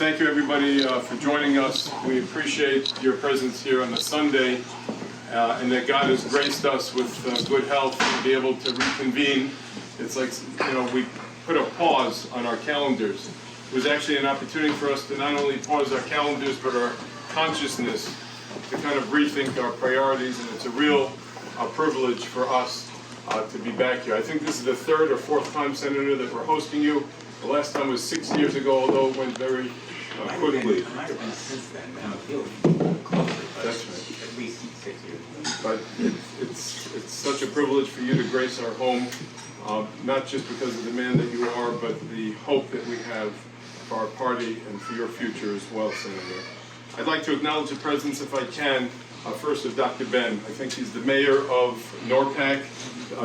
Thank you, everybody, for joining us. We appreciate your presence here on a Sunday, and that God has graced us with good health to be able to reconvene. It's like, we put a pause on our calendars. It was actually an opportunity for us to not only pause our calendars, but our consciousness, to kind of rethink our priorities, and it's a real privilege for us to be back here. I think this is the third or fourth time, Senator, that we're hosting you. The last time was 6 years ago, although it went very quickly. It might have been since then, and a few closer, but That's right. at least 6 years. But it's such a privilege for you to grace our home, not just because of the man that you are, but the hope that we have for our party and for your future as well, Senator. I'd like to acknowledge the presence, if I can, first of Dr. Ben. I think he's the mayor of NORPAC,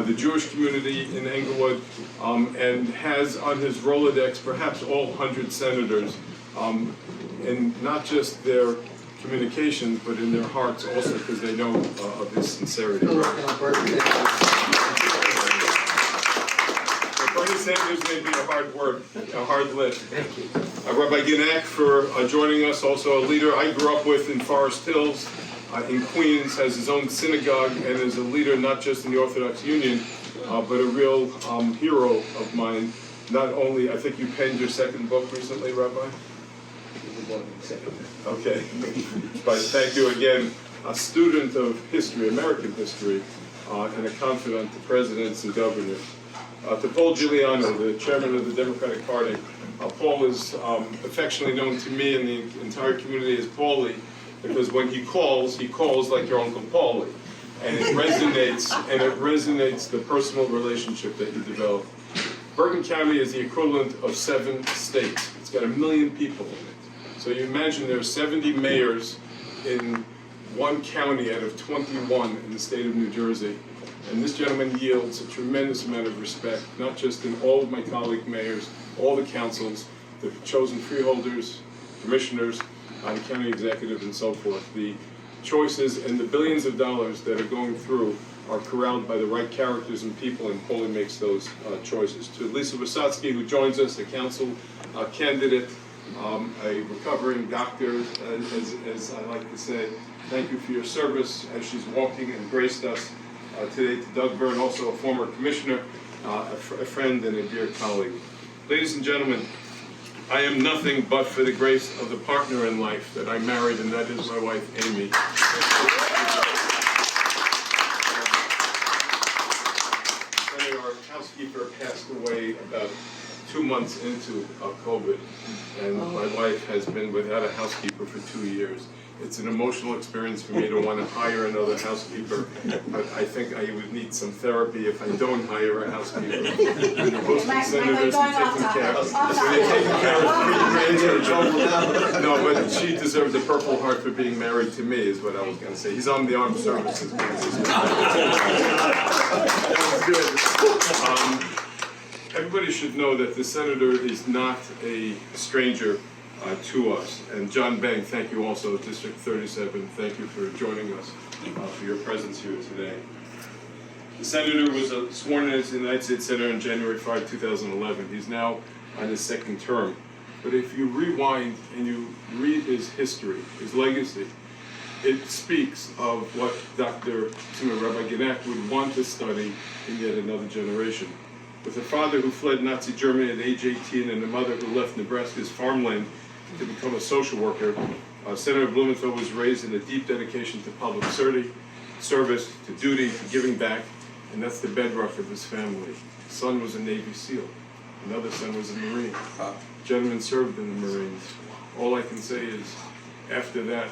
the Jewish community in Englewood, and has on his Rolodex perhaps all 100 senators, and not just their communications, but in their hearts also, because they know of his sincerity. Bernie Sanders may be a hard lift. Thank you. Rabbi Genack for joining us, also a leader I grew up with in Forest Hills, in Queens, has his own synagogue, and is a leader not just in the Orthodox Union, but a real hero of mine. Not only, I think you penned your second book recently, Rabbi? Okay. But thank you again, a student of history, American history, and a confidant to presidents and governors. To Paul Giuliano, the chairman of the Democratic Party. Paul is affectionately known to me and the entire community as Paulie, because when he calls like your Uncle Paulie. And it resonates the personal relationship that you develop. Bergen County is the equivalent of 7 states. It's got 1 million people in it. So you imagine there are 70 mayors in one county out of 21 in the state of New Jersey. And this gentleman yields a tremendous amount of respect, not just in all of my colleague mayors, all the councils, the chosen freeholders, commissioners, the county executive, and so forth. The choices and the billions of dollars that are going through are corralled by the right characters and people, and Paulie makes those choices. To Lisa Wysotsky, who joins us, a council candidate, a recovering doctor, as I like to say, thank you for your service as she's walking and graced us today. To Doug Byrne, also a former commissioner, a friend and a dear colleague. Ladies and gentlemen, I am nothing but for the grace of the partner in life that I married, and that is my wife, Amy. Our housekeeper passed away about 2 months into COVID, and my wife has been without a housekeeper for 2 years. It's an emotional experience for me to want to hire another housekeeper, but I think I would need some therapy if I don't hire a housekeeper. And the hosting senators and taking care of No, but she deserves a Purple Heart for being married to me, is what I was going to say. He's on the armed services. Everybody should know that the senator is not a stranger to us. And John Beng, thank you also, District 37, thank you for joining us, for your presence here today. The senator was sworn in as the United States Senator on January 5, 2011. He's now on his second term. But if you rewind and you read his history, his legacy, it speaks of what Rabbi Genack would want to study in yet another generation. With a father who fled Nazi Germany at age 18 and a mother who left Nebraska's farmland to become a social worker, Senator Blumenthal was raised in a deep dedication to public service, to duty, to giving back, and that's the bedrock of his family. His son was a Navy SEAL. Another son was a Marine. Gentleman served in the Marines. All I can say is, after that,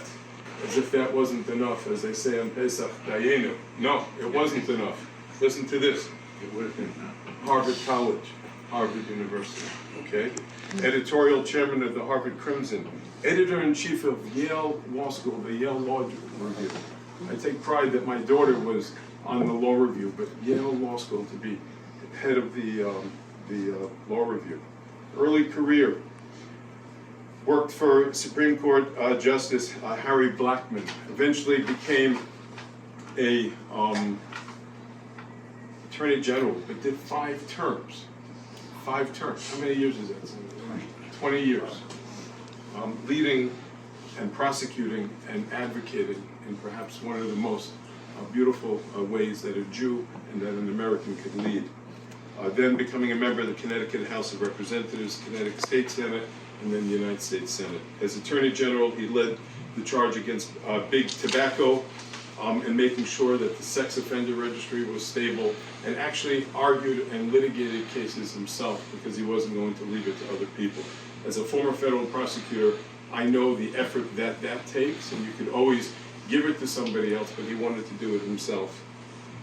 as if that wasn't enough, as they say on Pesach, Dayenu. No, it wasn't enough. Listen to this. It would have been Harvard College, Harvard University, okay? Editorial chairman of the Harvard Crimson, editor-in-chief of Yale Law School, the Yale Law Review. I take pride that my daughter was on the Law Review, but Yale Law School to be head of the Law Review. Early career, worked for Supreme Court Justice Harry Blackmun, eventually became a Attorney General, but did 5 terms. 5 terms. How many years is that? 20 years. leading and prosecuting and advocating in perhaps one of the most beautiful ways that a Jew and that an American could lead. Then becoming a member of the Connecticut House of Representatives, Connecticut State Senate, and then the United States Senate. As Attorney General, he led the charge against big tobacco and making sure that the sex offender registry was stable, and actually argued and litigated cases himself because he wasn't going to leave it to other people. As a former federal prosecutor, I know the effort that that takes, and you could always give it to somebody else, but he wanted to do it himself.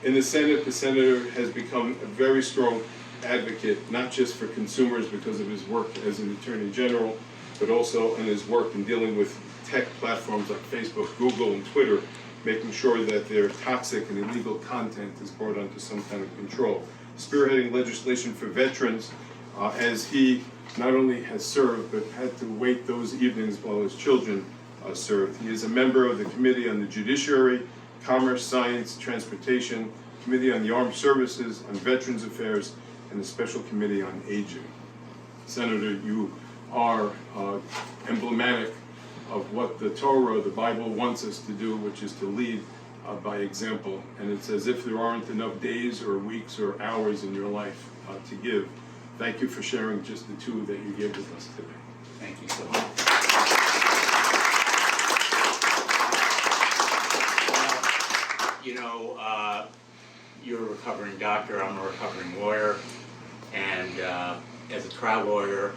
In the Senate, the senator has become a very strong advocate, not just for consumers because of his work as an attorney general, but also in his work in dealing with tech platforms like Facebook, Google, and Twitter, making sure that their toxic and illegal content is brought under some kind of control. Spearheading legislation for veterans, as he not only has served, but had to wait those evenings while his children served. He is a member of the Committee on the Judiciary, Commerce, Science, Transportation, Committee on the Armed Services, on Veterans Affairs, and the Special Committee on Aging. Senator, you are emblematic of what the Torah, the Bible, wants us to do, which is to lead by example. And it's as if there aren't enough days or weeks or hours in your life to give. Thank you for sharing just the two that you gave with us today. Thank you so much. You know, you're a recovering doctor, I'm a recovering lawyer, and as a trial lawyer,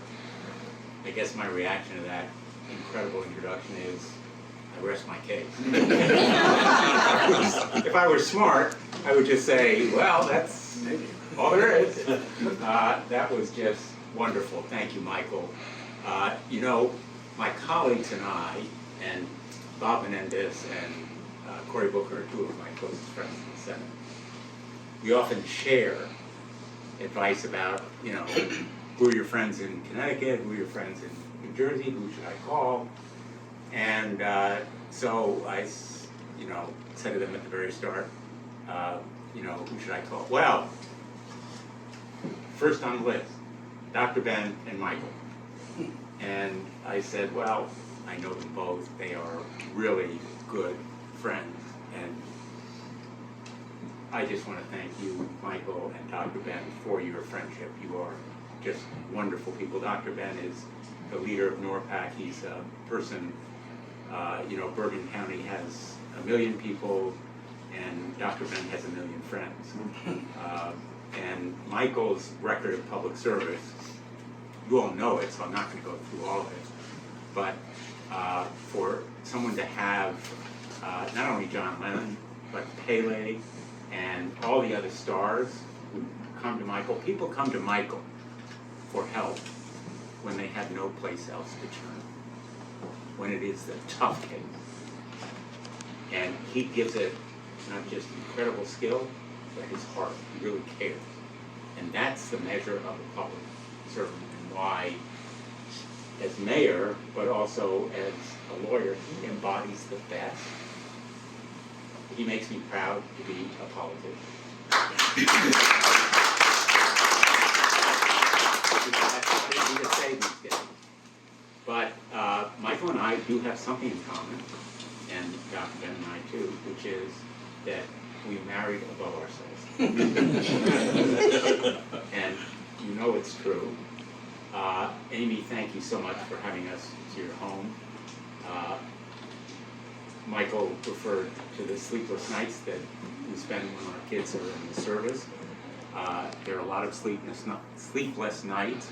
I guess my reaction to that incredible introduction is, I rest my case. If I were smart, I would just say, well, that's all there is. That was just wonderful. Thank you, Michael. You know, my colleagues and I, and Bob Menendez and Cory Booker are two of my closest friends in the Senate. We often share advice about, you know, who are your friends in Connecticut, who are your friends in New Jersey, who should I call? And so I, you know, said to them at the very start, you know, who should I call? Well, first on the list, Dr. Ben and Michael. And I said, well, I know them both. They are really good friends. And I just want to thank you, Michael and Dr. Ben, for your friendship. You are just wonderful people. Dr. Ben is the leader of NORPAC. He's a person, you know, Bergen County has 1 million people, and Dr. Ben has 1 million friends. And Michael's record of public service, you all know it, so I'm not going to go through all of it. But for someone to have not only John Lennon, but Pele and all the other stars who come to Michael, people come to Michael for help when they have no place else to turn, when it is the tough case. And he gives it not just incredible skill, but his heart. He really cares. And that's the measure of a public servant, and why, as mayor, but also as a lawyer, he embodies the best. He makes me proud to be a politician. That's easy to say these days. But Michael and I do have something in common, and Dr. Ben and I too, which is that we married above ourselves. And you know it's true. Amy, thank you so much for having us to your home. Michael referred to the sleepless nights that we spend when our kids are in the service. There are a lot of sleepless nights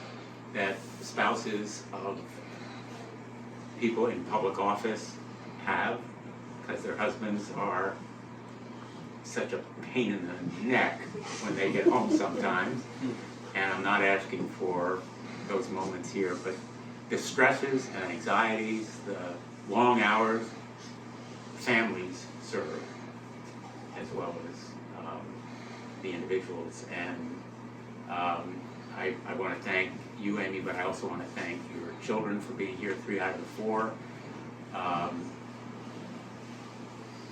that spouses of people in public office have, because their husbands are such a pain in the neck when they get home sometimes. And I'm not asking for those moments here, but the stresses and anxieties, the long hours, families serve, as well as the individuals. And I want to thank you, Amy, but I also want to thank your children for being here, 3 out of the 4.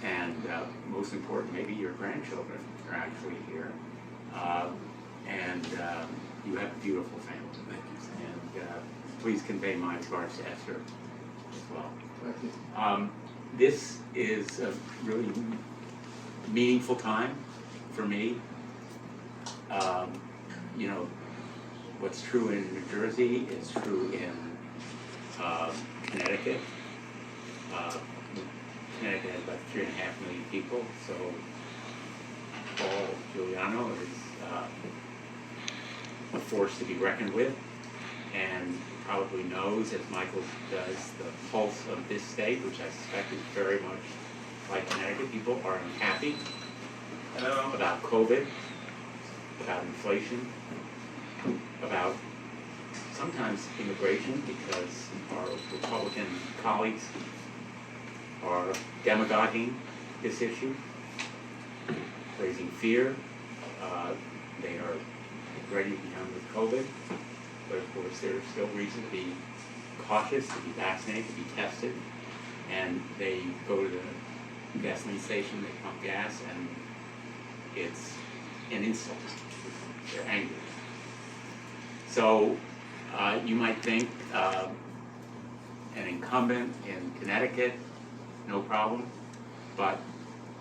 And most important, maybe your grandchildren are actually here. And you have a beautiful family. And please convey my regards to Esther well. Thank you. This is a really meaningful time for me. You know, what's true in New Jersey is true in Connecticut. Connecticut has about 3.5 million people, so Paul Giuliano is a force to be reckoned with, and probably knows, as Michael does, the pulse of this state, which I suspect is very much like Connecticut. People are unhappy about COVID, about inflation, about sometimes immigration, because our Republican colleagues are demagoguing this issue, raising fear. They are ready to be done with COVID, but of course there's still reason to be cautious, to be vaccinated, to be tested, and they go to the gasoline station, they pump gas, and it's an insult. They're angry. So you might think an incumbent in Connecticut, no problem, but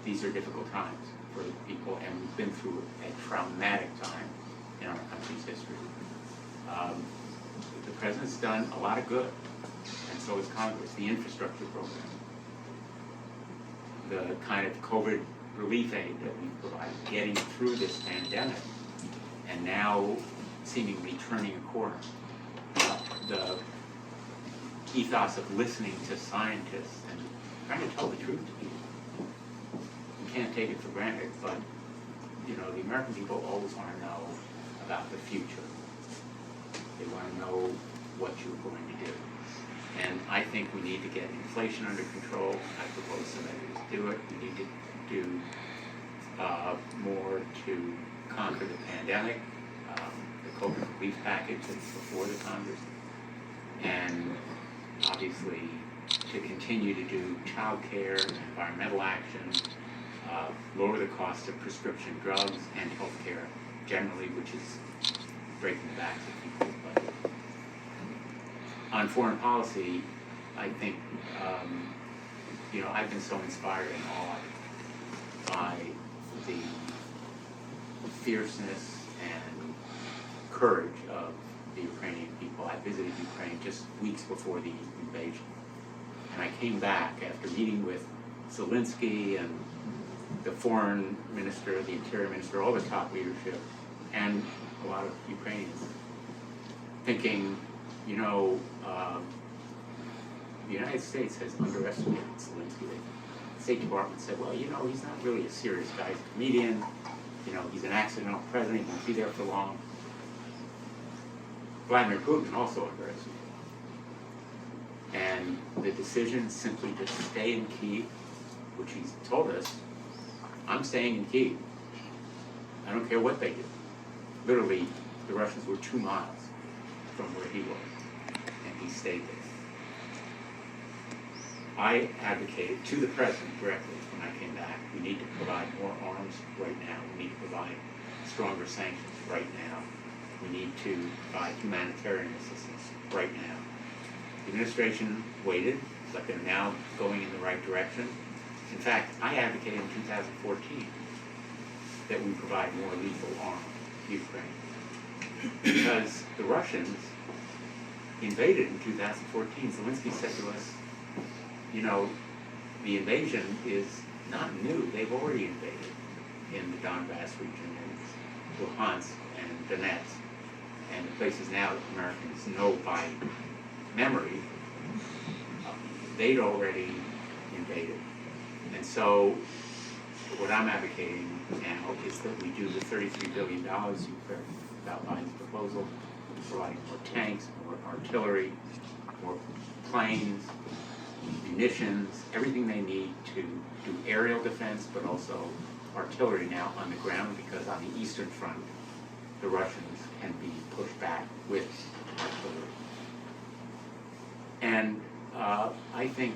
these are difficult times for people, and we've been through a traumatic time in our country's history. The president's done a lot of good, and so has Congress. The infrastructure program, the kind of COVID relief aid that we provide, getting through this pandemic, and now seemingly turning a corner. The ethos of listening to scientists and trying to tell the truth to people. You can't take it for granted, but you know, the American people always want to know about the future. They want to know what you're going to do. And I think we need to get inflation under control. I propose some measures to do it. We need to do more to conquer the pandemic. The COVID relief package is before the Congress. And obviously to continue to do child care, environmental action, lower the cost of prescription drugs and health care generally, which is breaking the backs of people. But on foreign policy, I think, you know, I've been so inspired and awed by the fierceness and courage of the Ukrainian people. I visited Ukraine just weeks before the invasion. And I came back after meeting with Zelensky and the foreign minister, the interior minister, all the top leadership, and a lot of Ukrainians, thinking, you know, the United States has underestimated Zelensky. The State Department said, well, you know, he's not really a serious guy. He's a comedian. You know, he's an accidental president. He won't be there for long. Vladimir Putin also underestimated. And the decision simply to stay in Kyiv, which he's told us, I'm staying in Kyiv. I don't care what they do. Literally, the Russians were 2 miles from where he was, and he stayed there. I advocated to the president directly when I came back, we need to provide more arms right now. We need to provide stronger sanctions right now. We need to provide humanitarian assistance right now. The administration waited, but they're now going in the right direction. In fact, I advocated in 2014 that we provide more lethal arms to Ukraine, because the Russians invaded in 2014. Zelensky said to us, you know, the invasion is not new. They've already invaded in the Donbass region and Luhansk and Donetsk, and the places now that Americans know by memory. They'd already invaded. And so what I'm advocating now is that we do the $33 billion you've heard about Biden's proposal, providing more tanks, more artillery, more planes, munitions, everything they need to do aerial defense, but also artillery now on the ground, because on the Eastern Front, the Russians can be pushed back with artillery. And I think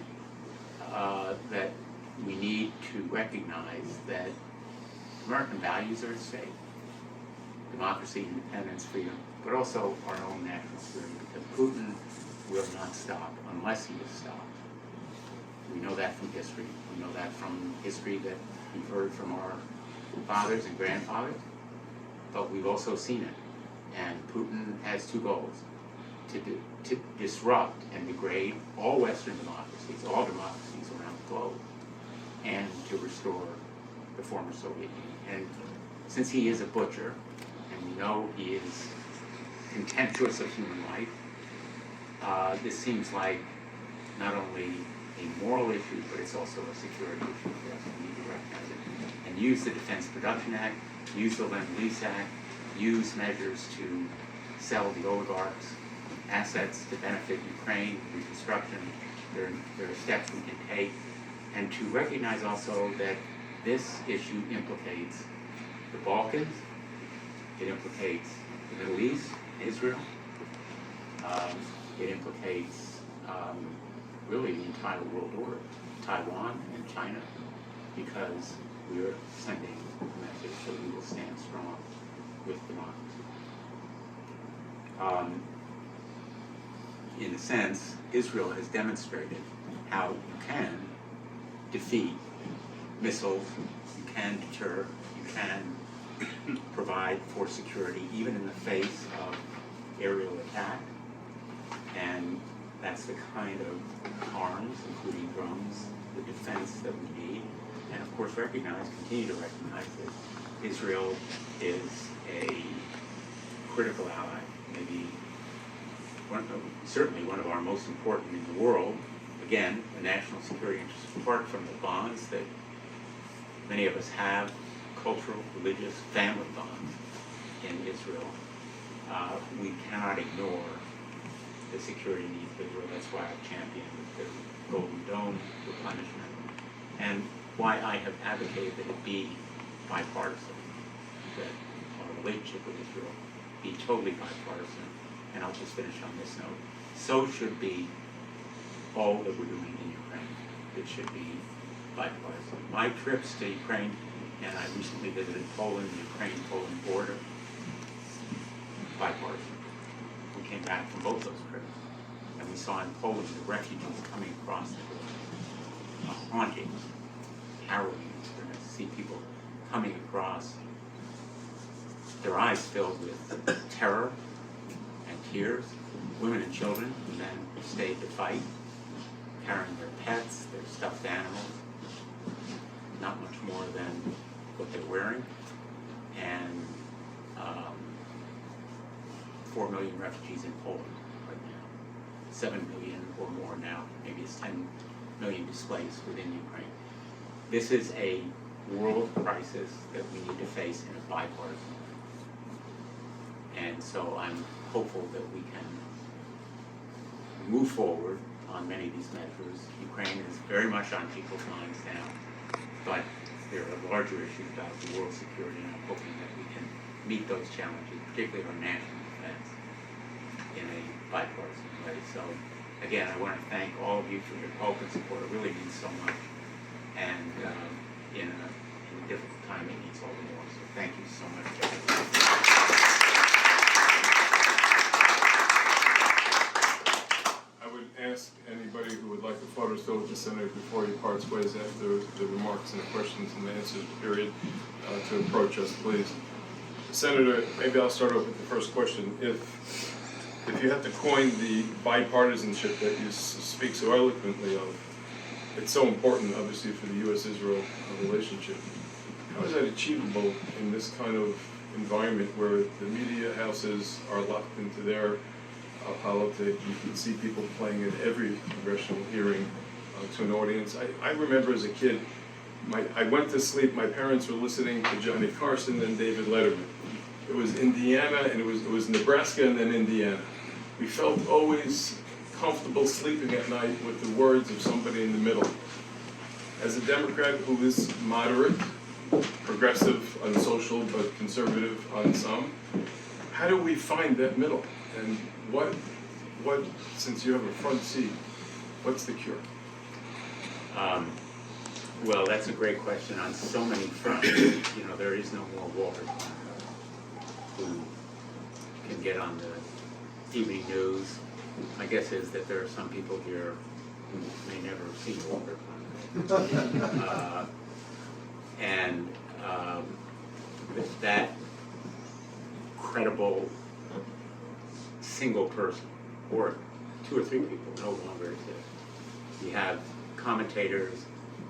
that we need to recognize that American values are at stake. Democracy, independence, freedom, but also our own national security, because Putin will not stop unless he is stopped. We know that from history. We know that from history that we've heard from our fathers and grandfathers, but we've also seen it. And Putin has two goals: to disrupt and degrade all Western democracies, all democracies around the globe, and to restore the former Soviet Union. And since he is a butcher, and we know he is contemptuous of human life, this seems like not only a moral issue, but it's also a security issue for us. We need to recognize it and use the Defense Production Act, use the Lend-Lease Act, use measures to sell the oligarchs assets to benefit Ukraine, reconstruction. There are steps we can take, and to recognize also that this issue implicates the Balkans, it implicates the Middle East, Israel, it implicates really the entire world order, Taiwan and China, because we're sending a message that we will stand strong with democracy. In a sense, Israel has demonstrated how you can defeat missiles, you can deter, you can provide for security even in the face of aerial attack. And that's the kind of arms, including drones, the defense that we need. And of course continue to recognize that Israel is a critical ally, maybe certainly one of our most important in the world. Again, the national security interest, apart from the bonds that many of us have, cultural, religious, family bonds in Israel. We cannot ignore the security needs of Israel. That's why I've championed the Golden Dome replenishment, and why I have advocated that it be bipartisan, that our relationship with Israel be totally bipartisan. And I'll just finish on this note. So should be all that we're doing in Ukraine. It should be bipartisan. My trips to Ukraine, and I recently visited Poland, the Ukraine-Poland border, bipartisan. We came back from both those trips, and we saw in Poland the refugees coming across the border. A haunting, harrowing experience to see people coming across, their eyes filled with terror and tears, women and children who then stayed to fight, carrying their pets, their stuffed animals, not much more than what they're wearing, and 4 million refugees in Poland right now, 7 million or more now, maybe it's 10 million displaced within Ukraine. This is a world crisis that we need to face in a bipartisan way. And so I'm hopeful that we can move forward on many of these measures. Ukraine is very much on people's minds now, but there are larger issues about the world security, and I'm hoping that we can meet those challenges, particularly our national defense, in a bipartisan way. So again, I want to thank all of you for your hope and support. It really means so much, and in a difficult time, it means all the more. So thank you so much, everyone. Ask anybody who would like a photo still with the Senator before he parts ways after the remarks and the questions and the answers period to approach us, please. Senator, maybe I'll start off with the first question. If you had to coin the bipartisanship that you speak so eloquently of, it's so important, obviously, for the U.S.-Israel relationship. How is that achievable in this kind of environment where the media houses are locked into their politics? You can see people playing at every congressional hearing to an audience. I remember as a kid, I went to sleep, my parents were listening to Johnny Carson and David Letterman. It was Indiana, and it was Nebraska and then Indiana. We felt always comfortable sleeping at night with the words of somebody in the middle. As a Democrat who is moderate, progressive on social, but conservative on some, how do we find that middle? And what, since you have a front seat, what's the cure? Well, that's a great question on so many fronts. You know, there is no more Walter who can get on the evening news. My guess is that there are some people here who may never have seen a water climate. And that credible single person, or 2 or 3 people, no longer exist. We have commentators,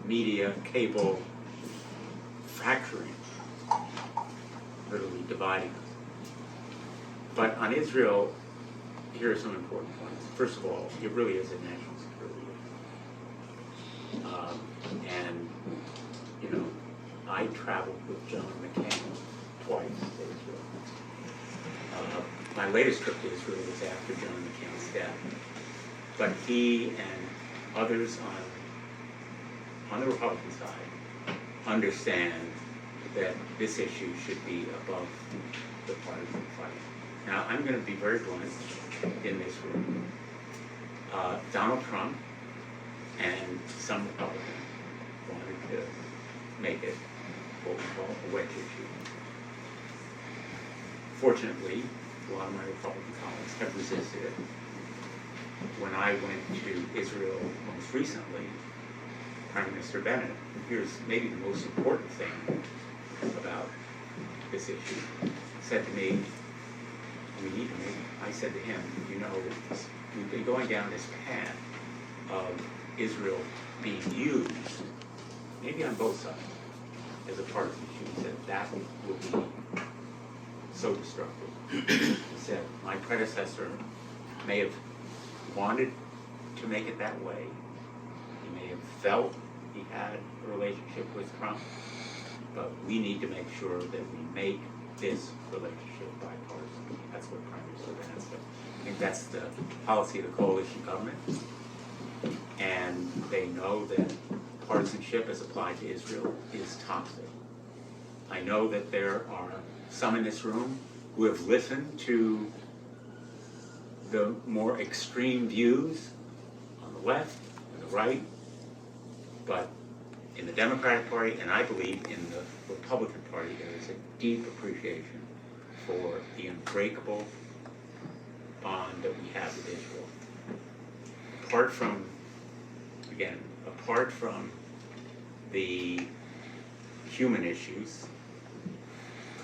media, cable, fracturing, literally dividing us. But on Israel, here are some important points. First of all, it really is a national security issue. And, you know, I traveled with John McCain twice to Israel. My latest trip to Israel was after John McCain's death. But he and others on the Republican side understand that this issue should be above the partisan fight. Now, I'm going to be very blunt in this room. Donald Trump and some Republicans wanted to make it what we call a wedge issue. Fortunately, a lot of my Republican colleagues have resisted it. When I went to Israel most recently, Prime Minister Bennett, here's maybe the most important thing about this issue, said to me, we need to make, I said to him, you know, we've been going down this path of Israel being used, maybe on both sides, as a partisan issue. He said that will be so destructive. He said, my predecessor may have wanted to make it that way. He may have felt he had a relationship with Trump, but we need to make sure that we make this relationship bipartisan. That's what Prime Minister Bennett said. I think that's the policy of the coalition government, and they know that partisanship as applied to Israel is toxic. I know that there are some in this room who have listened to the more extreme views on the left and the right, but in the Democratic Party, and I believe in the Republican Party, there is a deep appreciation for the unbreakable bond that we have with Israel. Apart from the human issues,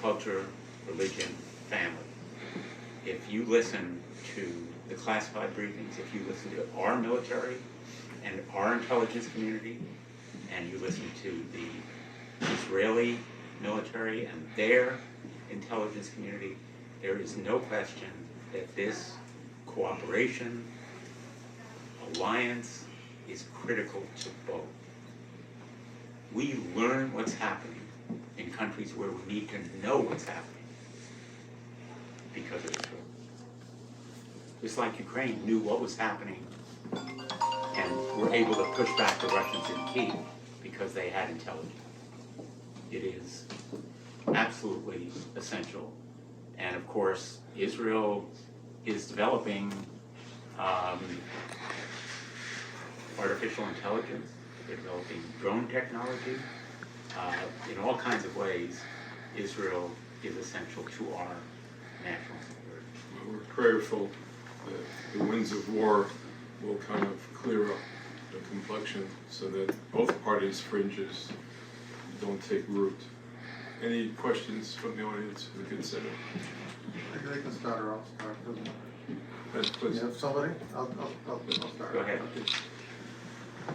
culture, religion, family, if you listen to the classified briefings, if you listen to our military and our intelligence community, and you listen to the Israeli military and their intelligence community, there is no question that this cooperation, alliance, is critical to both. We learn what's happening in countries where we need to know what's happening because of Israel. Just like Ukraine knew what was happening and were able to push back the Russians in Kiev because they had intelligence. It is absolutely essential. And of course, Israel is developing artificial intelligence, they're developing drone technology. In all kinds of ways, Israel is essential to our national security. Well, we're prayerful that the winds of war will kind of clear up the complexion so that both parties' fringes don't take root. Any questions from the audience we can set up? I can start or I'll start. Please. You have somebody? I'll start. Go ahead. Okay.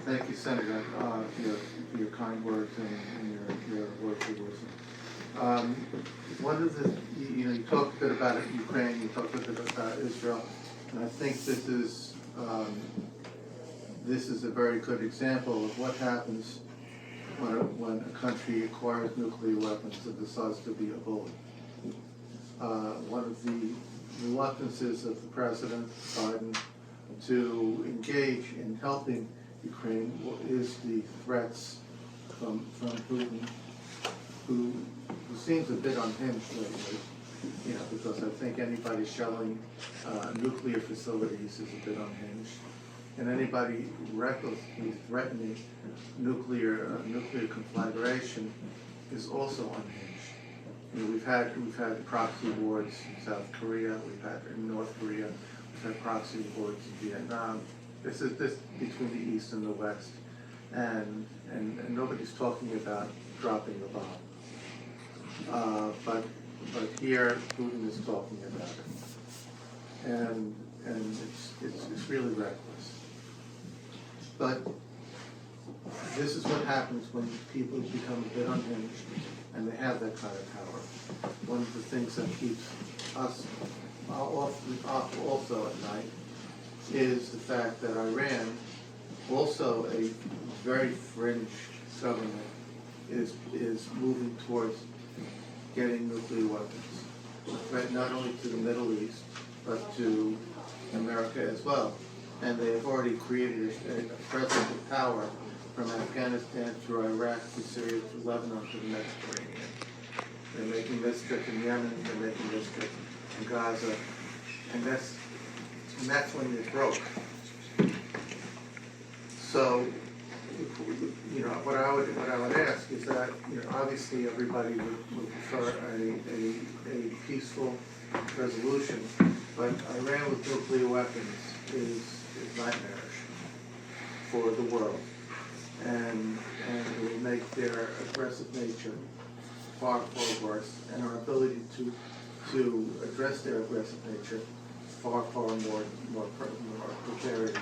Thank you, Senator, for your kind words and your words of wisdom. One of the, you talked a bit about Ukraine, you talked a bit about Israel, and I think this is a very good example of what happens when a country acquires nuclear weapons and decides to be a bully. One of the reluctances of the President Biden to engage in helping Ukraine is the threats from Putin, who seems a bit unhinged lately, because I think anybody shelling nuclear facilities is a bit unhinged, and anybody recklessly threatening nuclear conflagration is also unhinged. We've had proxy wars in South Korea, we've had in North Korea, we've had proxy wars in Vietnam, This is this between the East and the West, and nobody's talking about dropping the bomb. But here Putin is talking about it, and it's really reckless. But this is what happens when people become a bit unhinged and they have that kind of power. One of the things that keeps us up also at night is the fact that Iran, also a very fringe government, is moving towards getting nuclear weapons, a threat not only to the Middle East, but to America as well. And they have already created a presence of power from Afghanistan through Iraq to Syria to Lebanon to the Mediterranean. They're making mischief in Yemen, they're making mischief in Gaza, and that's when it broke. So, you know, what I would ask is that, you know, obviously everybody would prefer a peaceful resolution, but Iran with nuclear weapons is nightmarish for the world, and it will make their aggressive nature far worse, and our ability to address their aggressive nature far more precarious.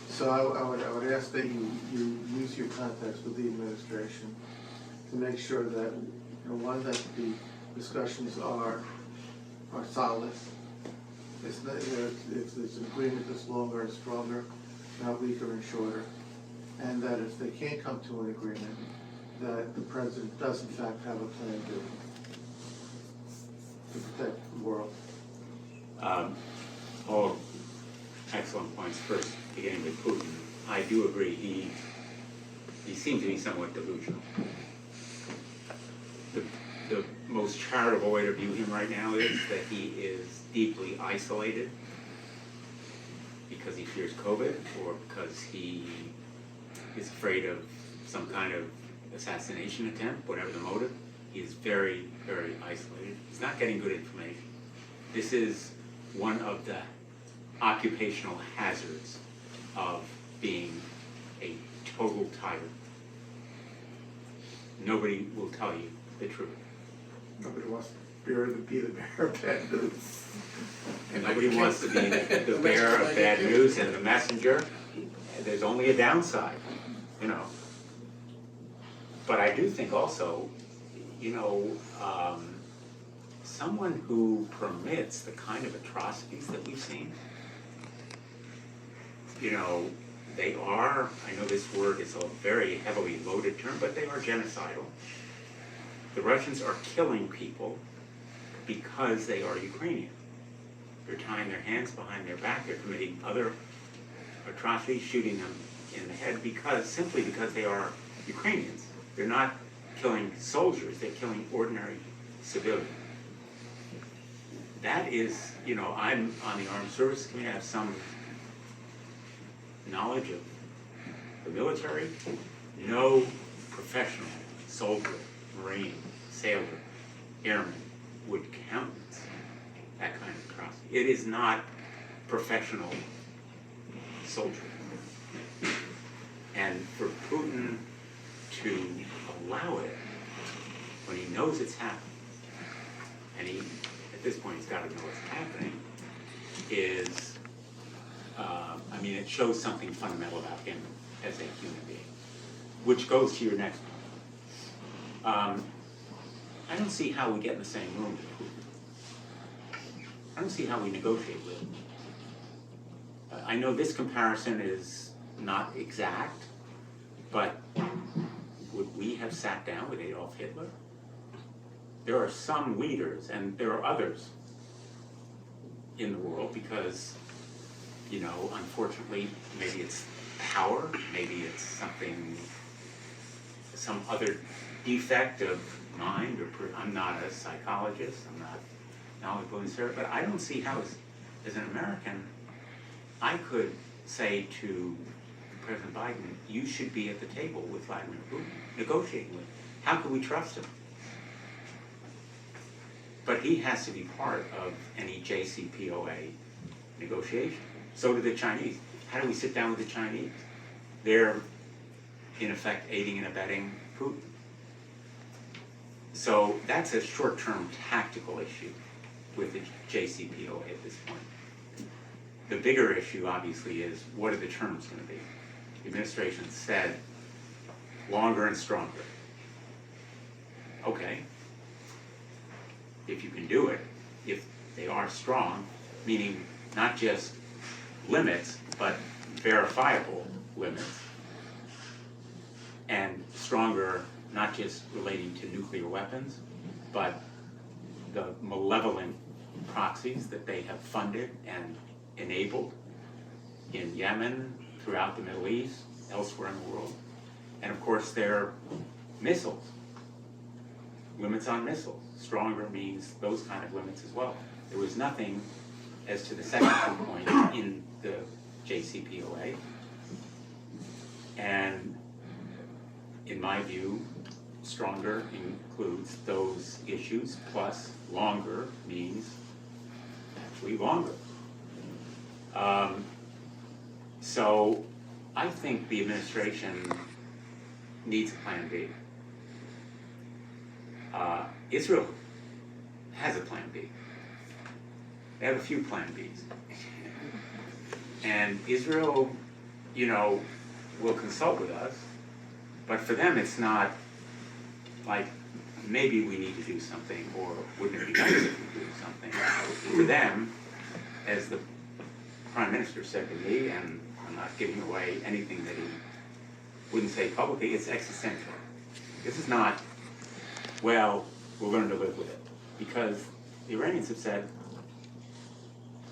So I would ask that you use your contacts with the administration to make sure that, you know, one, that the discussions are solid. If there's an agreement that's longer and stronger, not weaker and shorter, and that if they can't come to an agreement, that the president does in fact have a plan B to protect the world. All excellent points. First, beginning with Putin, I do agree. He seems to be somewhat delusional. The most charitable way to view him right now is that he is deeply isolated because he fears COVID or because he is afraid of some kind of assassination attempt, whatever the motive. He is very, very isolated. He's not getting good information. This is one of the occupational hazards of being a total tyrant. Nobody will tell you the truth. Nobody wants to be the bearer of bad news. And nobody wants to be the bearer of bad news and the messenger. There's only a downside, you know. But I do think also, you know, someone who permits the kind of atrocities that we've seen, you know, they are, I know this word is a very heavily loaded term, but they are genocidal. The Russians are killing people because they are Ukrainian. They're tying their hands behind their back, they're committing other atrocities, shooting them in the head simply because they are Ukrainians. They're not killing soldiers, they're killing ordinary civilians. That is, you know, I'm on the Armed Services Committee, I have some knowledge of the military. No professional soldier, Marine, sailor, airman would countenance that kind of atrocity. It is not professional soldier. And for Putin to allow it when he knows it's happening, and at this point he's got to know what's happening, is, I mean, it shows something fundamental about him as a human being, which goes to your next point. I don't see how we get in the same room with Putin. I don't see how we negotiate with him. I know this comparison is not exact, but would we have sat down with Adolf Hitler? There are some leaders, and there are others in the world, because, you know, unfortunately, maybe it's power, maybe it's some other defect of mind, or I'm not a psychologist, I'm not knowledgeable in this area, but I don't see how, as an American, I could say to President Biden, you should be at the table with Vladimir Putin, negotiating with him. How can we trust him? But he has to be part of any JCPOA negotiation. So do the Chinese. how do we sit down with the Chinese? They're, in effect, aiding and abetting Putin. So that's a short-term tactical issue with the JCPOA at this point. The bigger issue, obviously, is what are the terms going to be? The administration said longer and stronger. Okay. If you can do it, if they are strong, meaning not just limits, but verifiable limits, and stronger, not just relating to nuclear weapons, but the malevolent proxies that they have funded and enabled in Yemen, throughout the Middle East, elsewhere in the world, and of course their missiles, limits on missiles. Stronger means those kind of limits as well. There was nothing as to the second point in the JCPOA, and in my view, stronger includes those issues, plus longer means actually longer. So I think the administration needs a plan B. Israel has a plan B. They have a few plan Bs. And Israel, you know, will consult with us, but for them it's not like maybe we need to do something, or wouldn't it be nice if we do something. For them, as the Prime Minister said to me, and I'm not giving away anything that he wouldn't say publicly, it's existential. This is not, well, we'll learn to live with it. Because the Iranians have said,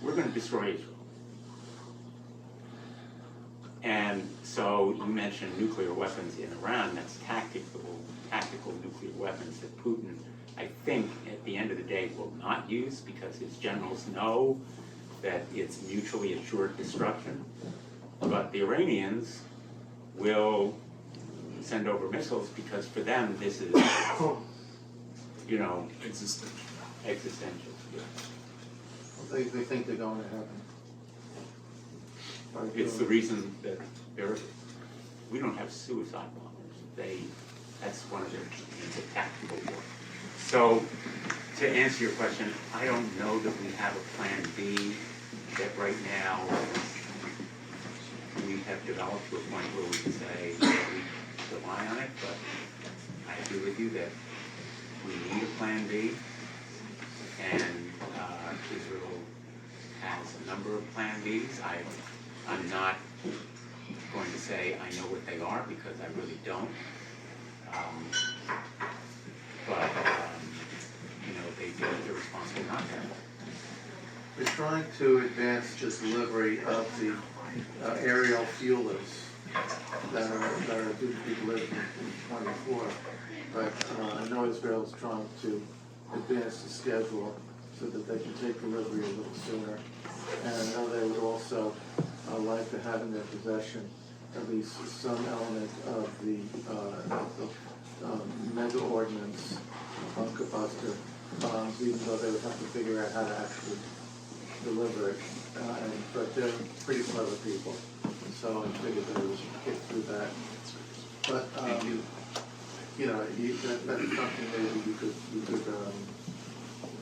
we're going to destroy Israel. And so you mentioned nuclear weapons in Iran. That's tactical nuclear weapons that Putin, I think, at the end of the day, will not use, because his generals know that it's mutually assured destruction. But the Iranians will send over missiles, because for them this is, you know, existential. Yeah. They think they're going to happen. It's the reason that we don't have suicide bombers. That's one of their, it's a tactical war. So, to answer your question, I don't know that we have a plan B that right now we have developed to a point where we can say that we rely on it, but I agree with you that we need a plan B, and Israel has a number of plan Bs. I'm not going to say I know what they are, because I really don't. But you know, they feel they're responsible not to. We're trying to advance just delivery of the aerial fuelers that are due to be delivered in 24. But I know Israel is trying to advance the schedule so that they can take delivery a little sooner. And I know they would also like to have in their possession at least some element of the mega ordnance bunker buster, even though they would have to figure out how to actually deliver it. But they're pretty clever people, so I figured they would get through that. But you know, that's something maybe you could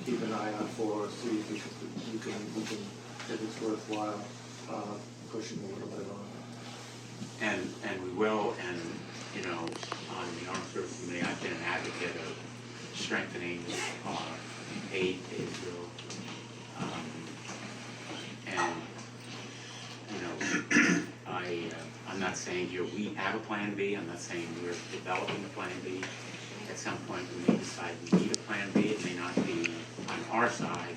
keep an eye out for, see if you can if it's worthwhile pushing a little bit on. And we will, and you know, on the Armed Services Committee, I've been an advocate of strengthening aid to Israel. And you know, I'm not saying here we have a plan B. I'm not saying we're developing a plan B. At some point, we may decide we need a plan B. It may not be on our side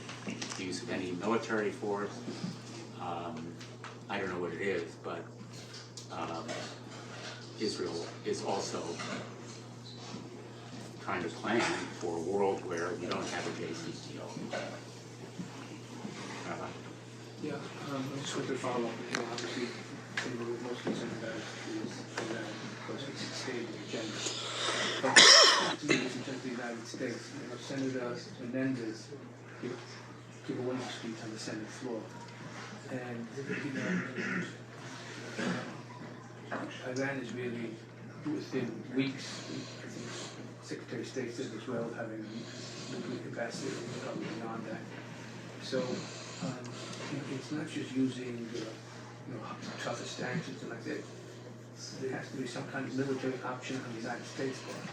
the use of any military force. I don't know what it is, but Israel is also trying to plan for a world where we don't have a JCPO. Yeah, I just wanted to follow up. You know, obviously, something we're most concerned about is Iran, of course, it's a stable agenda. But to me, in terms of the United States, you know, Senator Menendez gave a wonderful speech on the Senate floor. And, you know, Iran is really within weeks, I think Secretary of State said as well, having nuclear capacity and probably beyond that. So it's not just using tougher sanctions and like that. There has to be some kind of military option on the United States part.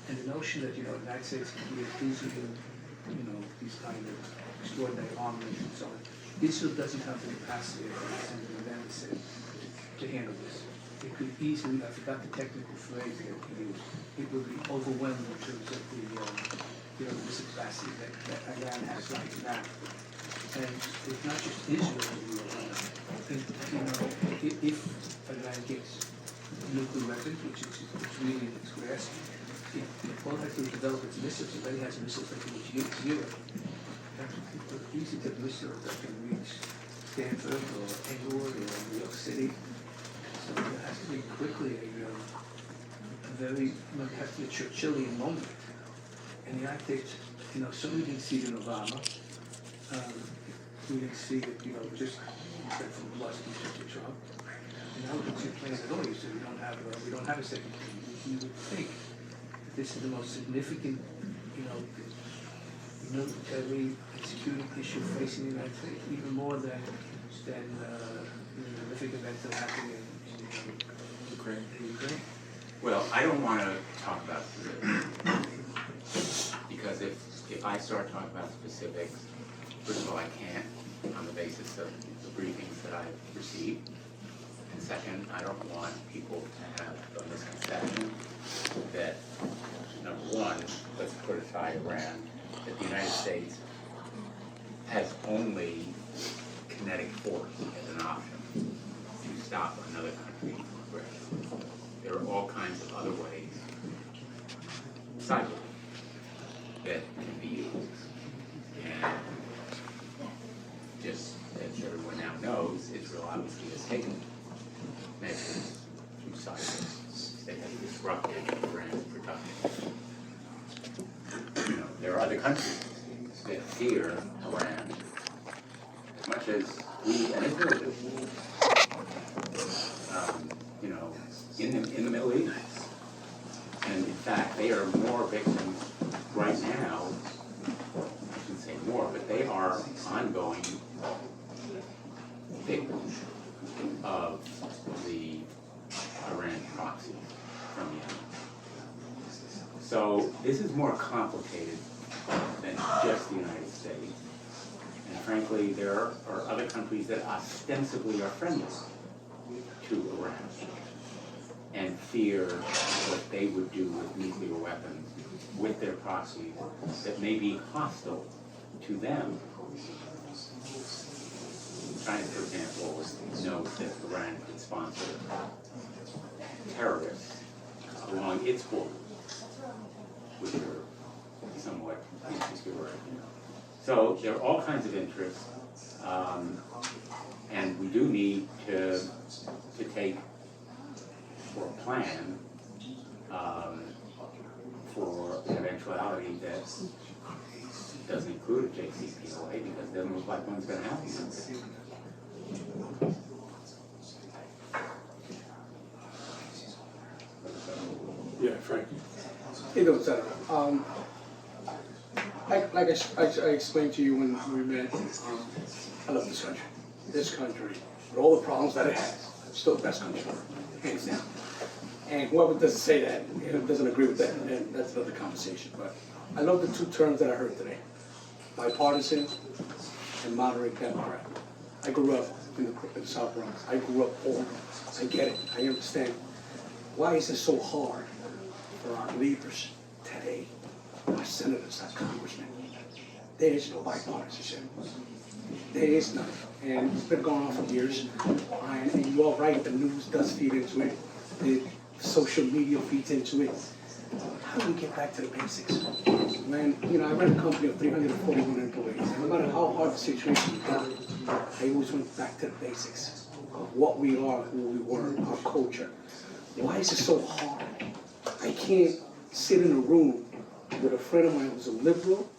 And the notion that the United States can be using these kind of extraordinary armaments and so on. Israel doesn't have the capacity, as Senator Van said, to handle this. It could easily, I forgot the technical phrase that he used, it would be overwhelmed in terms of the missile capacity that Iran has right now. And it's not just Israel who if Iran gets nuclear weapons, which is really in its grasp, it all has to develop its missiles. It already has missiles that can reach Europe. It's easy to have missiles that can reach Stanford or Englewood or New York City. So there has to be quickly a very, it has to be a Churchillian moment. And the United States, certainly didn't see it in Obama. We didn't see it, just from Boston to Trump. And now we don't see it playing at all. You said we don't have a second team. You would think that this is the most significant, military and security issue facing the United States, even more than the horrific events that are happening in Ukraine. Well, I don't want to talk about specifics, because if I start talking about specifics, first of all, I can't on the basis of the briefings that I've received. And second, I don't want people to have a misconception that, number one, let's put aside Iran, that the United States has only kinetic force as an option to stop another country from aggression. There are all kinds of other ways, cyber, that can be used. And just as everyone now knows, Israel obviously has taken measures through cyber that have disrupted Iran's production. There are other countries that fear Iran as much as we and Israel do. In the Middle East. And in fact, they are more victims right now, I shouldn't say more, but they are ongoing victims of the Iran proxy from Yemen. So this is more complicated than just the United States. And frankly, there are other countries that ostensibly are friendly to Iran and fear what they would do with nuclear weapons with their proxies that may be hostile to them. China, for example, knows that Iran could sponsor terrorists along its borders, which are somewhat insecure. So there are all kinds of interests, and we do need to take for a plan for an eventuality that doesn't include a JCPOA, because it doesn't look like one's going to happen. Yeah, Frank. Hey, no, Senator. Like I explained to you when we met, I love this country. This country, with all the problems that it has, it's still the best country, hands down. And whoever doesn't say that, doesn't agree with that, and that's another conversation. But I love the two terms that I heard today: bipartisan and moderate Democrat. I grew up in the South Bronx. I grew up poor. I get it. I understand. Why is it so hard for our leaders today, our senators, our congressmen? There is no bipartisanship. There is none. And it's been going on for years. And you are right, the news does feed into it. The social media feeds into it. How do we get back to the basics? When, I ran a company of 341 employees. And no matter how hard the situation got, I always went back to the basics of what we are, who we were, our culture. Why is it so hard? I can't sit in a room with a friend of mine who's a liberal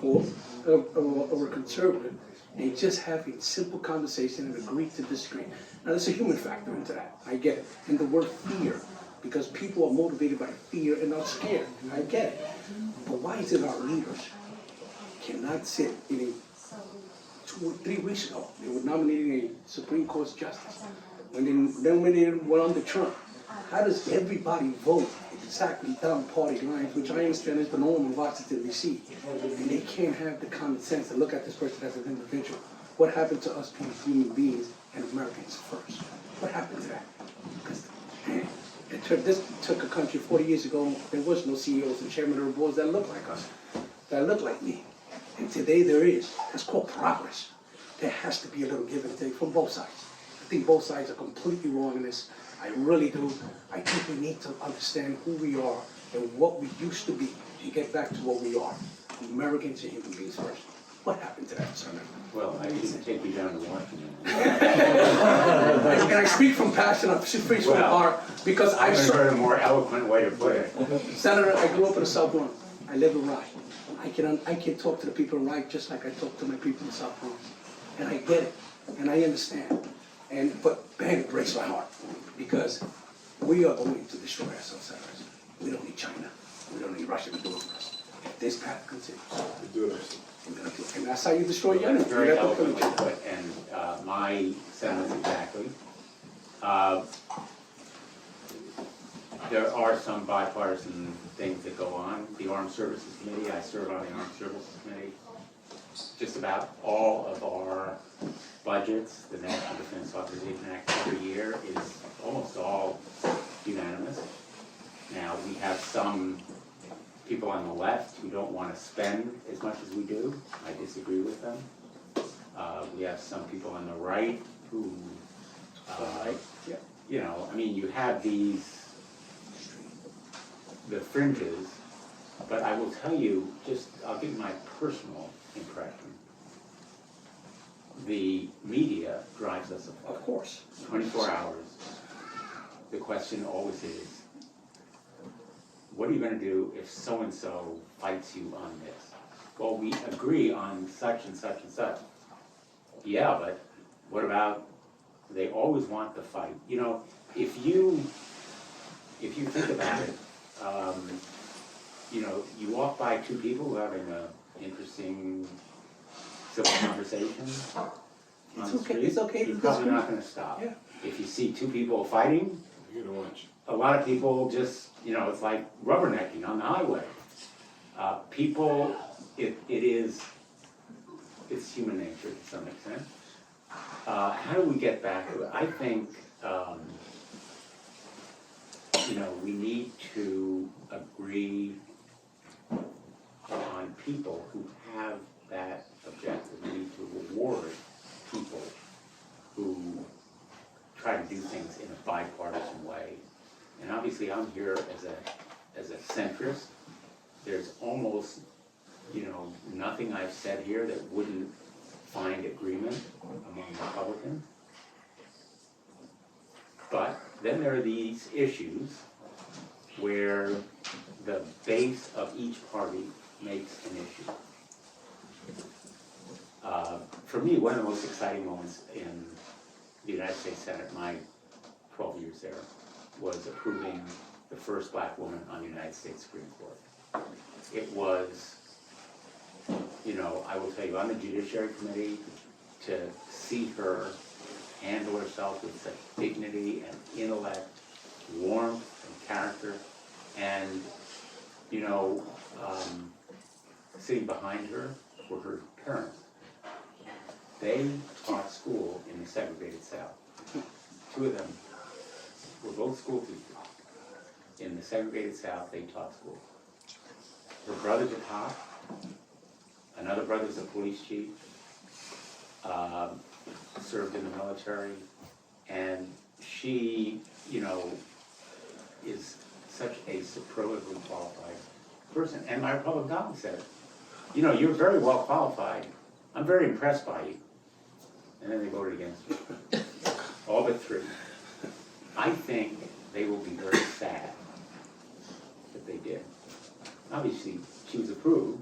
or a conservative and just having simple conversation and agree to disagree. Now, there's a human factor into that, I get it. And the word fear, because people are motivated by fear and not scared, I get it. But why is it our leaders cannot sit in a 2 or 3 weeks ago, they were nominating a Supreme Court justice. When they nominated one under Trump, how does everybody vote exactly down party lines, which I understand is the norm in Washington, D.C., and they can't have the common sense to look at this person as an individual? What happened to us being human beings and Americans first? What happened to that? Because, man, this took a country 40 years ago, there was no CEOs and chairmen of the boards that looked like us, that looked like me. And today there is. That's called progress. There has to be a little give and take from both sides. I think both sides are completely wrong in this. I really do. I think we need to understand who we are and what we used to be and get back to what we are. Americans and human beings first. What happened to that, Senator? Well, I should take you down to Washington. And I speak from passion, I speak from heart, because I I've heard a more eloquent way to put it. Senator, I grew up in the South Bronx. I live in Rye. I can talk to the people in Rye just like I talk to my people in the South Bronx. And I get it, and I understand. But man, it breaks my heart, because we are going to destroy ourselves, Senators. We don't need China. We don't need Russia to do it for us. If this path continues, Do it. we're gonna do it. And that's how you destroy your That's enemy. very You have to eloquently finish it. put, and my sentiments exactly. There are some bipartisan things that go on. The Armed Services Committee, I serve on the Armed Services Committee. Just about all of our budgets, the National Defense Authorization Act every year is almost all unanimous. Now, we have some people on the left who don't want to spend as much as we do. I disagree with them. We have some people on the right who, you know, I mean, you have the fringes, but I will tell you, I'll give you my personal impression. The media drives us apart. Of course. 24 hours. The question always is, what are you going to do if so-and-so fights you on this? Well, we agree on such and such and such. Yeah, but what about, they always want the fight. You know, if you think about it, you know, you walk by two people who are having an interesting civil conversation on the street, it's okay to you're probably disagree. not going to stop. Yeah. If you see two people fighting, You're gonna watch. a lot of people just, you know, it's like rubbernecking on the highway. People, it's human nature to some extent. How do we get back to it? I think, you know, we need to agree on people who have that objective. We need to reward people who try to do things in a bipartisan way. And obviously I'm here as a centrist. There's almost, you know, nothing I've said here that wouldn't find agreement among Republicans. But then there are these issues where the base of each party makes an issue. For me, one of the most exciting moments in the United States Senate, my 12 years there, was approving the first black woman on the United States Supreme Court. It was, you know, I will tell you, on the Judiciary Committee, to see her handle herself with such dignity and intellect, warmth and character, and, you know, sitting behind her were her parents. They taught school in the segregated South. Two of them were both school teachers. In the segregated South, they taught school. Her brother's a cop, another brother's a police chief, served in the military, and she, you know, is such a superlatively qualified person. And my Republican colleague said, you know, you're very well qualified. I'm very impressed by you. And then they voted against you. All but three. I think they will be very sad that they did. Obviously, she was approved,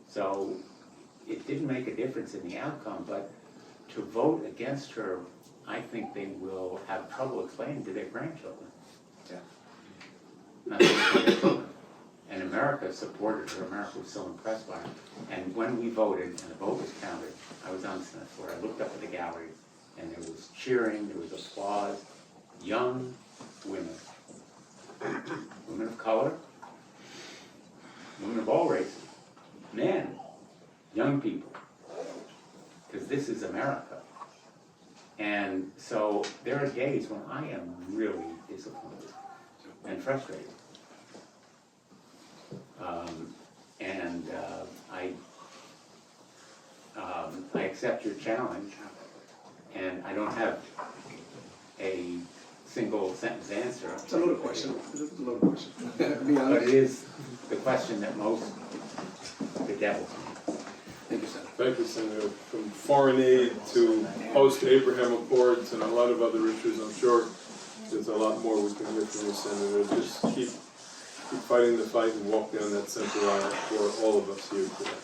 so it didn't make a difference in the outcome, but to vote against her, I think they will have trouble explaining to their grandchildren. Yeah. Not only to their children. And America supported her. America was so impressed by her. And when we voted and the vote was counted, I was on the Senate floor. I looked up at the gallery and there was cheering, there was applause. Young women, women of color, women of all races, men, young people, because this is America. And so there are days when I am really disappointed and frustrated. I accept your challenge, and I don't have a single sentence answer. It's a loaded question. It's a loaded question. Be But honest. it is the question that most bedevils me. Thank you, Senator. Thank you, Senator. From foreign aid to post-Abraham Accords and a lot of other issues, I'm sure there's a lot more we can hear from you, Senator. Just keep fighting the fight and walk down that central aisle for all of us here today.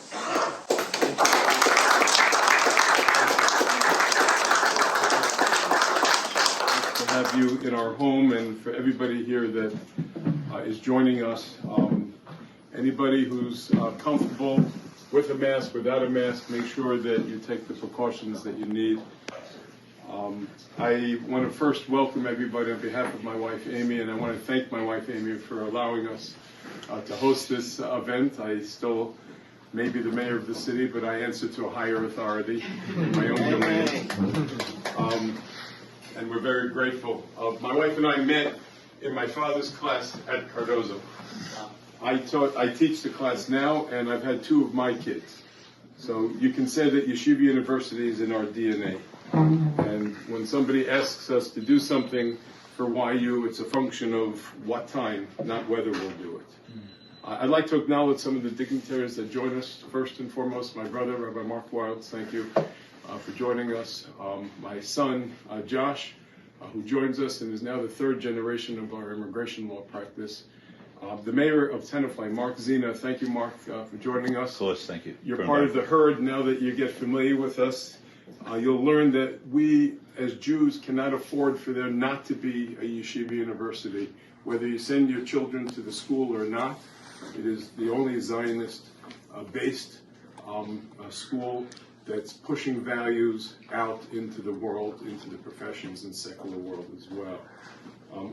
To have you in our home, and for everybody here that is joining us. Anybody who's comfortable with a mask, without a mask, make sure that you take the precautions that you need. I want to first welcome everybody on behalf of my wife Amy, and I want to thank my wife Amy for allowing us to host this event. I still may be the mayor of the city, but I answer to a higher authority in my own domain. And we're very grateful. My wife and I met in my father's class at Cardozo. I teach the class now, and I've had 2 of my kids. So you can say that Yeshiva University is in our DNA. And when somebody asks us to do something for YU, it's a function of what time, not whether we'll do it. I'd like to acknowledge some of the dignitaries that join us. First and foremost, my brother, Rabbi Mark Wilds, thank you for joining us. My son, Josh, who joins us and is now the 3rd generation of our immigration law practice. The mayor of Tenafly, Mark Zena, thank you, Mark, for joining us. Of course, thank you. You're part of the herd now that you get familiar with us. You'll learn that we, as Jews, cannot afford for there not to be a yeshiva university. Whether you send your children to the school or not, it is the only Zionist-based school that's pushing values out into the world, into the professions and secular world as well.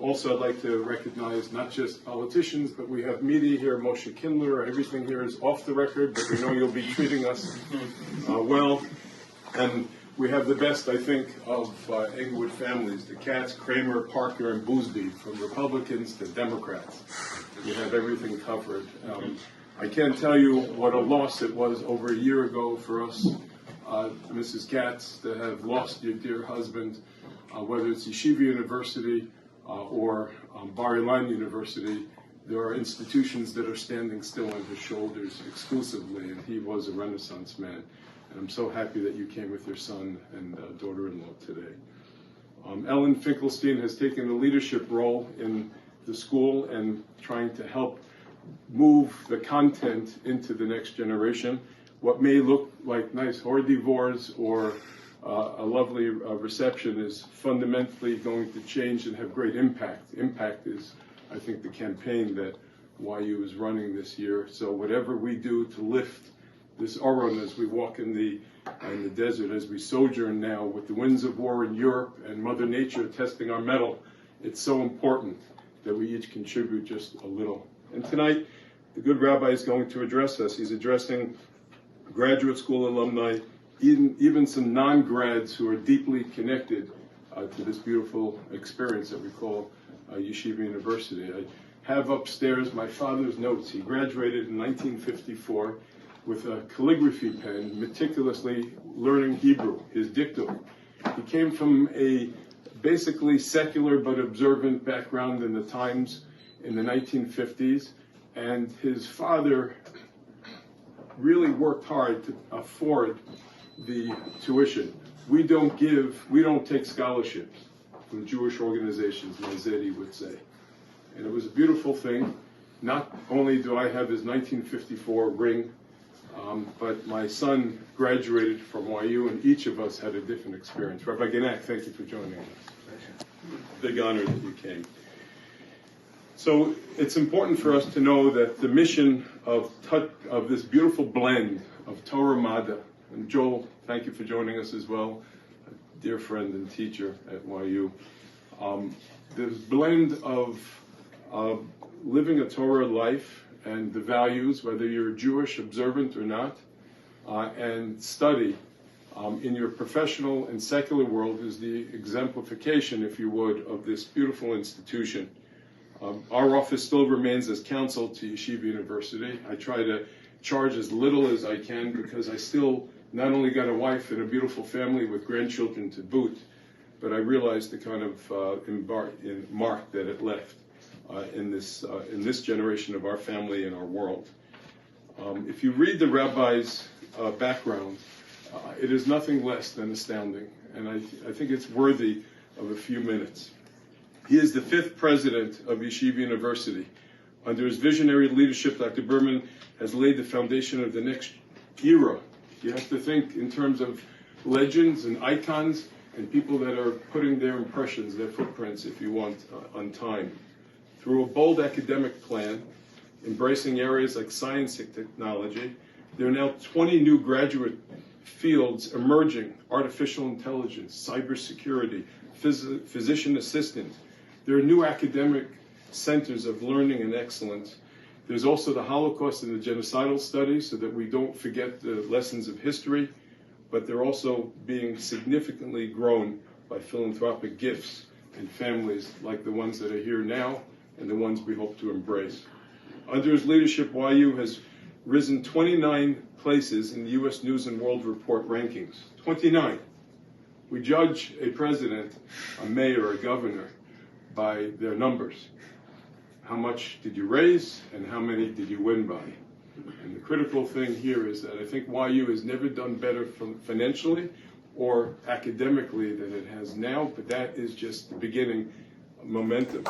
Also, I'd like to recognize not just politicians, but we have media here, Moshe Kindler. Everything here is off the record, but we know you'll be treating us well. And we have the best, I think, of Englewood families, the Katz, Kramer, Parker, and Boosby, from Republicans to Democrats. We have everything covered. I can't tell you what a loss it was over a year ago for us, Mrs. Katz, to have lost your dear husband, whether it's Yeshiva University or Bar Ilan University. There are institutions that are standing still on his shoulders exclusively, and he was a Renaissance man. And I'm so happy that you came with your son and daughter-in-law today. Ellen Finkelstein has taken a leadership role in the school and trying to help move the content into the next generation. What may look like nice hors d'oeuvres or a lovely reception is fundamentally going to change and have great impact. Impact is, I think, the campaign that YU is running this year. So whatever we do to lift this Aron as we walk in the desert, as we sojourn now with the winds of war in Europe and Mother Nature testing our mettle, it's so important that we each contribute just a little. And tonight, the good rabbi is going to address us. He's addressing graduate school alumni, even some non-grads who are deeply connected to this beautiful experience that we call Yeshiva University. I have upstairs my father's notes. He graduated in 1954 with a calligraphy pen, meticulously learning Hebrew, his dictum. He came from a basically secular but observant background in the times in the 1950s, and his father really worked hard to afford the tuition. We don't take scholarships from Jewish organizations, Mazzetti would say. And it was a beautiful thing. Not only do I have his 1954 ring But my son graduated from YU, and each of us had a different experience. Rabbi Genack, thank you for joining us. Big honor that you came. So it's important for us to know that the mission of this beautiful blend of Torah Mada, and Joel, thank you for joining us as well, a dear friend and teacher at YU. This blend of living a Torah life and the values, whether you're Jewish observant or not, and study in your professional and secular world is the exemplification, if you would, of this beautiful institution. Our office still remains as counsel to Yeshiva University. I try to charge as little as I can because I still not only got a wife and a beautiful family with grandchildren to boot, but I realized the kind of mark that it left in this generation of our family and our world. If you read the rabbi's background, it is nothing less than astounding, and I think it's worthy of a few minutes. He is the 5th president of Yeshiva University. Under his visionary leadership, Dr. Berman has laid the foundation of the next era. You have to think in terms of legends and icons and people that are putting their impressions, their footprints, if you want, on time. Through a bold academic plan, embracing areas like science and technology, there are now 20 new graduate fields emerging: artificial intelligence, cybersecurity, physician assistant. There are new academic centers of learning and excellence. There's also the Holocaust and the genocidal studies so that we don't forget the lessons of history, but they're also being significantly grown by philanthropic gifts and families like the ones that are here now and the ones we hope to embrace. Under his leadership, YU has risen 29 places in the U.S. News and World Report rankings. 29. We judge a president, a mayor, a governor by their numbers. How much did you raise and how many did you win by? And the critical thing here is that I think YU has never done better financially or academically than it has now, but that is just the beginning momentum.